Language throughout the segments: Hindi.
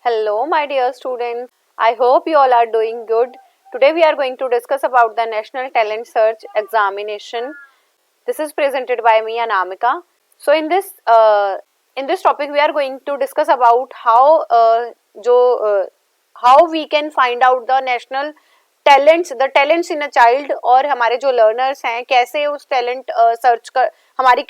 Hello, my dear students. I hope you all are doing good. Today we are going to discuss about the National Talent Search Examination. This is presented by me, Anamika. So in this topic we are going to discuss about how we can find out the national talents in a child, और हमारे जो लर्नर्स हैं कैसे उस टैलेंट सर्च कर हमारी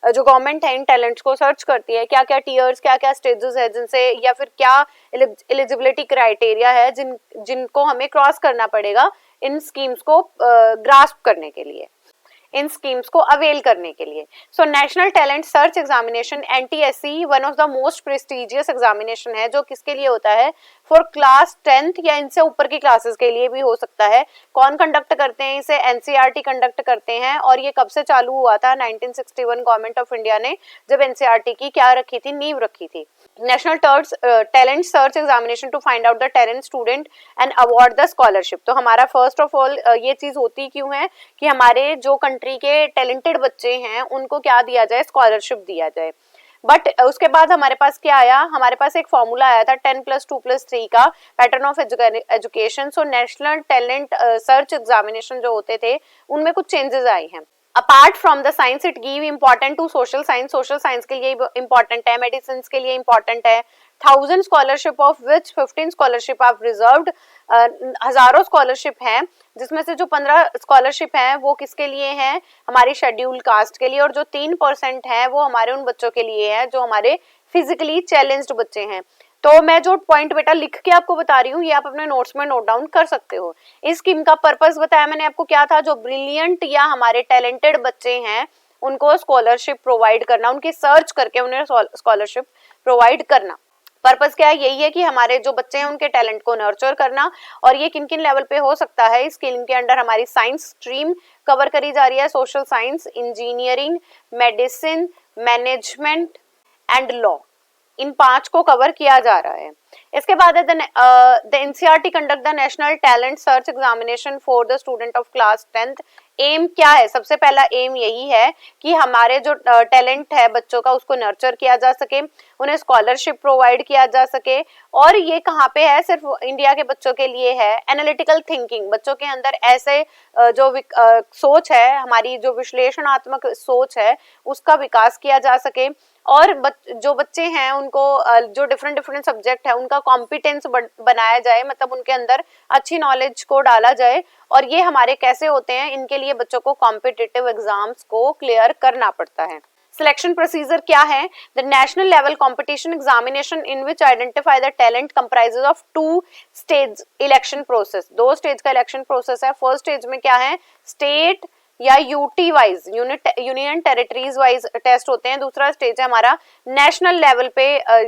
जो गवर्नमेंट है इन टैलेंट्स को सर्च करती है, क्या क्या टीयर्स, क्या क्या स्टेजेस है जिनसे, या फिर क्या एलिजिबिलिटी क्राइटेरिया है जिनको हमें क्रॉस करना पड़ेगा इन स्कीम्स को ग्रास्प करने के लिए, इन स्कीम्स को अवेल करने के लिए. सो national talent search examination NTSE one of the most prestigious examination है, जो किसके लिए होता है, फॉर क्लास 10th या इनसे ऊपर की क्लासेस के लिए भी हो सकता है. कौन कंडक्ट करते हैं इसे? NCERT कंडक्ट करते हैं. और ये कब से चालू हुआ था? 1961 गवर्नमेंट ऑफ इंडिया ने जब NCERT की क्या रखी थी, नींव रखी थी. National talent search examination to find out the talent student and award the scholarship. तो हमारा फर्स्ट ऑफ ऑल ये चीज होती क्यों है कि हमारे जो कंट्री के टैलेंटेड बच्चे हैं उनको क्या दिया जाए, स्कॉलरशिप दिया जाए. बट उसके बाद हमारे पास क्या आया, हमारे पास एक फॉर्मूला आया था 10+2+3 का, pattern of education. So national talent search examination जो होते थे उनमें कुछ चेंजेस आए हैं. Apart from the science it give important to social science के लिए इंपॉर्टेंट है, मेडिसिन के लिए इंपॉर्टेंट है. 1000 scholarship of which 15 scholarship of reserved. हजारों स्कॉलरशिप हैं जिसमें से जो 15 स्कॉलरशिप हैं वो किसके लिए हैं, हमारी शेड्यूल्ड कास्ट के लिए, और जो 3% है वो हमारे उन बच्चों के लिए है जो हमारे फिजिकली चैलेंज्ड बच्चे हैं. तो मैं जो पॉइंट बेटा लिख के आपको बता रही हूँ ये आप अपने नोट्स में नोट डाउन कर सकते हो. इस स्कीम का पर्पस बताया मैंने आपको क्या था, जो ब्रिलियंट या हमारे टैलेंटेड बच्चे हैं उनको स्कॉलरशिप प्रोवाइड करना, उनकी सर्च करके उन्हें स्कॉलरशिप प्रोवाइड करना. पर्पस क्या है, यही है कि हमारे जो बच्चे हैं उनके टैलेंट को नर्चर करना. और ये किन किन लेवल पे हो सकता है, इस स्कीम के अंडर हमारी साइंस स्ट्रीम कवर करी जा रही है, social science, engineering, medicine, management and law, इन 5 को कवर किया जा रहा है. इसके बाद है the NCERT conduct the national talent search examination for the student of class 10th. एम क्या है, सबसे पहला एम यही है कि हमारे जो टैलेंट है बच्चों का उसको नर्चर किया जा सके, उन्हें स्कॉलरशिप प्रोवाइड किया जा सके. और ये कहाँ पे है, सिर्फ इंडिया के बच्चों के लिए है. एनालिटिकल थिंकिंग, बच्चों के अंदर ऐसे जो सोच है, हमारी जो विश्लेषणात्मक सोच है उसका विकास किया जा सके. और जो बच्चे हैं उनको जो डिफरेंट सब्जेक्ट है उनका कॉम्पिटेंस बनाया जाए, मतलब उनके अंदर अच्छी नॉलेज को डाला जाए. और ये हमारे कैसे होते हैं, इनके लिए बच्चों को कॉम्पिटिटिव एग्जाम्स को क्लियर करना पड़ता है. सिलेक्शन प्रोसीजर क्या है, the national level competition examination in which identify the talent comprises of 2 stage election process. 2 stage का इलेक्शन प्रोसेस है. फर्स्ट स्टेज में क्या है, स्टेट या UT wise, union territories wise test होते हैं. दूसरा स्टेज है हमारा नेशनल लेवल पे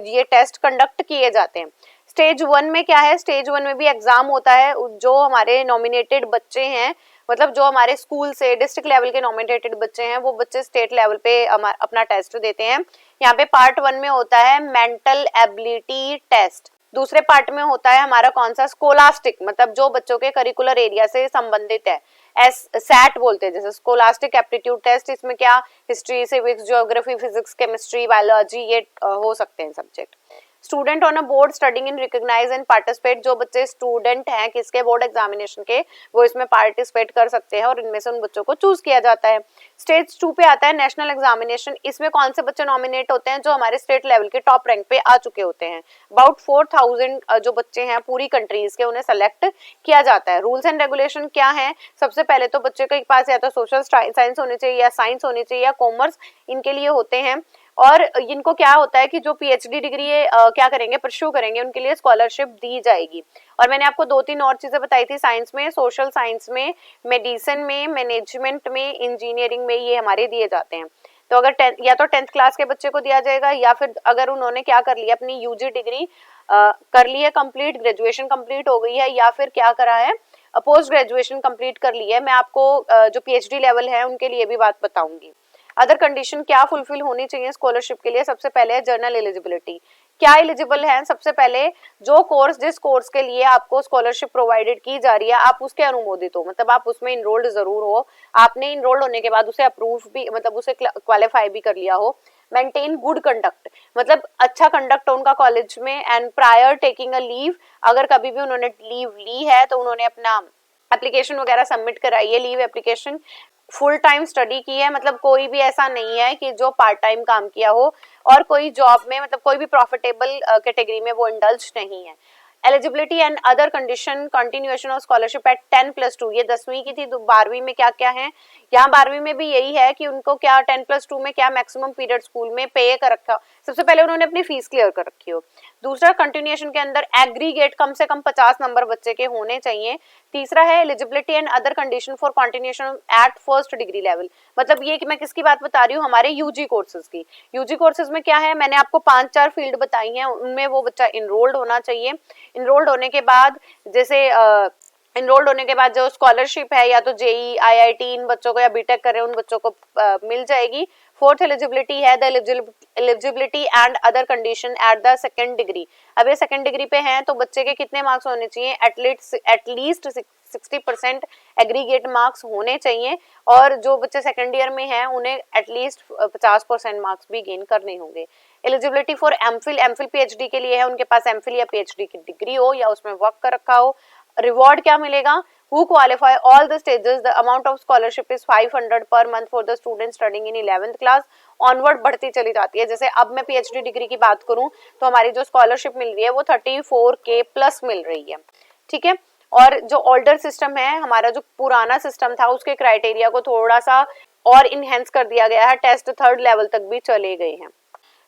ये टेस्ट कंडक्ट किए जाते हैं. स्टेज 1 में क्या है, स्टेज 1 में भी एग्जाम होता है. जो हमारे नॉमिनेटेड बच्चे हैं, मतलब जो हमारे स्कूल से डिस्ट्रिक्ट लेवल के नॉमिनेटेड बच्चे हैं वो बच्चे स्टेट लेवल पे अपना टेस्ट देते हैं. यहाँ पे पार्ट 1 में होता है मेंटल एबिलिटी टेस्ट. दूसरे पार्ट में होता है हमारा कौन सा, स्कोलास्टिक, मतलब जो बच्चों के करिकुलर एरिया से संबंधित है, सैट बोलते हैं जैसे, स्कोलास्टिक एप्टीट्यूड टेस्ट. इसमें क्या, history, civics, geography, physics, chemistry, biology, ये हो सकते हैं subject. Student on a board studying in recognise and participate, जो बच्चे स्टूडेंट हैं किसके, बोर्ड एग्जामिनेशन के, वो इसमें पार्टिसिपेट कर सकते हैं और इनमें से उन बच्चों को चूज किया जाता है. स्टेज 2 पे आता है नेशनल एग्जामिनेशन. इसमें कौन से बच्चे नॉमिनेट होते हैं, जो हमारे स्टेट लेवल के टॉप रैंक पे आ चुके होते हैं. अबाउट 4000 जो बच्चे हैं पूरी कंट्रीज के, उन्हें सेलेक्ट किया जाता है. रूल्स एंड रेगुलेशन क्या है, सबसे पहले तो बच्चे के पास या तो सोशल साइंस होनी चाहिए या साइंस होनी चाहिए या कॉमर्स, इनके लिए होते हैं. और इनको क्या होता है कि जो PhD डिग्री क्या करेंगे, परस्यू करेंगे, उनके लिए स्कॉलरशिप दी जाएगी. और मैंने आपको 2-3 और चीजें बताई थी, साइंस में, सोशल साइंस में, मेडिसिन में, मैनेजमेंट में, इंजीनियरिंग में, ये हमारे दिए जाते हैं. तो अगर या तो 10th क्लास के बच्चे को दिया जाएगा, या फिर अगर उन्होंने क्या कर लिया, अपनी UG डिग्री कर ली है कंप्लीट, ग्रेजुएशन कंप्लीट हो गई है, या फिर क्या करा है, पोस्ट ग्रेजुएशन कंप्लीट कर ली है. मैं आपको जो PhD लेवल है उनके लिए भी बात बताऊंगी. अदर कंडीशन क्या फुलफिल होनी चाहिए स्कॉलरशिप के लिए, सबसे पहले है जर्नल एलिजिबिलिटी. क्या एलिजिबल है, सबसे पहले जो कोर्स, जिस कोर्स के लिए आपको स्कॉलरशिप प्रोवाइडेड की जा रही है आप उसके अनुमोदित हो, मतलब आप उसमें इनरोल्ड जरूर हो, आपने इनरोल्ड होने के बाद उसे अप्रूव भी, मतलब उसे क्वालिफाई भी कर लिया हो. मेंटेन गुड कंडक्ट, मतलब अच्छा कंडक्ट हो उनका कॉलेज में, and prior taking a leave, अगर कभी भी उन्होंने लीव ली है तो उन्होंने अपना एप्लीकेशन वगैरह सबमिट कराई है, leave application, full time study की है, मतलब कोई भी ऐसा नहीं है कि जो पार्ट टाइम काम किया हो, और कोई जॉब में मतलब कोई भी प्रॉफिटेबल कैटेगरी में वो इंडल्ज नहीं है। Eligibility and other condition, continuation of scholarship eight 10+2, ये 10वीं की थी, 12वीं में क्या क्या है, यहाँ 12वीं में भी यही है कि उनको क्या 10+2 में क्या मैक्सिमम पीरियड स्कूल में पे कर रखा, सबसे पहले उन्होंने अपनी फीस क्लियर कर रखी हो। दूसरा, कंटिन्यूएशन के अंदर एग्रीगेट कम से कम 50 नंबर बच्चे के होने चाहिए। तीसरा है eligibility and other condition for continuation at first degree level, मतलब ये कि मैं किसकी बात बता रही हूँ, हमारे यूजी कोर्सेज की। यूजी कोर्सेज में क्या है, मैंने आपको 5-4 फील्ड बताई हैं, उनमें वो बच्चा इनरोल्ड होना चाहिए। इनरोल्ड होने के बाद जैसे इनरोल्ड होने के बाद जो स्कॉलरशिप है, या तो जेई आईआईटी इन बच्चों को, या बीटेक कर रहे हैं उन बच्चों को मिल जाएगी। फोर्थ एलिजिबिलिटी है the eligibility and other condition at the second degree. अब ये सेकंड डिग्री पे हैं तो बच्चे के कितने मार्क्स होने चाहिए, एटलीस्ट 60% एग्रीगेट मार्क्स होने चाहिए, और जो बच्चे सेकंड ईयर में हैं उन्हें एटलीस्ट 50% मार्क्स भी गेन करने होंगे। Eligibility for MPhil, MPhil PhD के लिए है, उनके पास एमफिल या पीएचडी की डिग्री हो या उसमें वर्क कर रखा हो। रिवॉर्ड क्या मिलेगा, who qualify all the stages, the amount of scholarship is 500 per month for the student studying in 11th class, onward बढ़ती चली जाती है। जैसे अब मैं पीएचडी डिग्री की बात करूं तो हमारी जो स्कॉलरशिप मिल रही है वो 34K प्लस मिल रही है, ठीक है। और जो ओल्डर सिस्टम है, हमारा जो पुराना सिस्टम था, उसके क्राइटेरिया को थोड़ा सा और इनहेंस कर दिया गया है, टेस्ट 3rd लेवल तक भी चले गए हैं।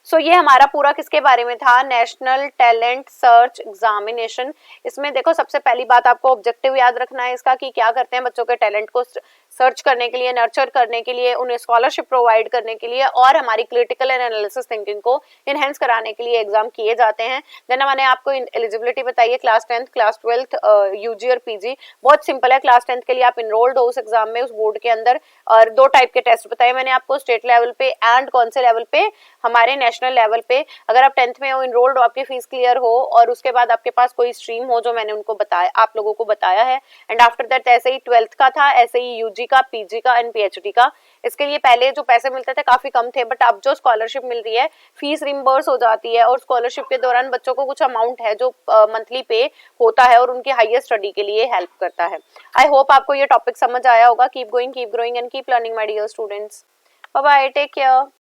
सो ये हमारा पूरा किसके बारे में था, नेशनल टैलेंट सर्च एग्जामिनेशन। इसमें देखो सबसे पहली बात आपको ऑब्जेक्टिव याद रखना है इसका, कि क्या करते हैं बच्चों के टैलेंट को सर्च करने के लिए, नर्चर करने के लिए, उन्हें स्कॉलरशिप प्रोवाइड करने के लिए, और हमारी क्रिटिकल एंड एनालिसिस थिंकिंग को इनहेंस कराने के लिए एग्जाम किए जाते हैं। देन मैंने आपको एलिजिबिलिटी बताई है, class 10th class 12th UG और पीजी, बहुत सिंपल है। क्लास 10th के लिए आप इनरोल्ड हो उस एग्जाम में, उस बोर्ड के अंदर, और 2 टाइप के टेस्ट बताए मैंने आपको, स्टेट लेवल पे एंड कौन से लेवल पे, हमारे नेशनल लेवल पे। अगर आप 10th में हो, इनरोल्ड हो, आपकी फीस क्लियर हो, और उसके बाद आपके पास कोई स्ट्रीम हो जो मैंने उनको बताया, आप लोगों को बताया है, एंड आफ्टर दैट ऐसे ही 12th का था, ऐसे ही यूजी का, पीजी का एंड पीएचडी का। इसके लिए पहले जो पैसे मिलते थे काफी कम थे, बट अब जो स्कॉलरशिप मिल रही है फीस रिम्बर्स हो जाती है, और स्कॉलरशिप के दौरान बच्चों को कुछ अमाउंट है जो मंथली पे होता है और उनकी हाईयर स्टडी के लिए हेल्प करता है। आई होप आपको ये टॉपिक समझ आया होगा। Keep going, keep growing and keep learning my dear students. Bye bye, take care.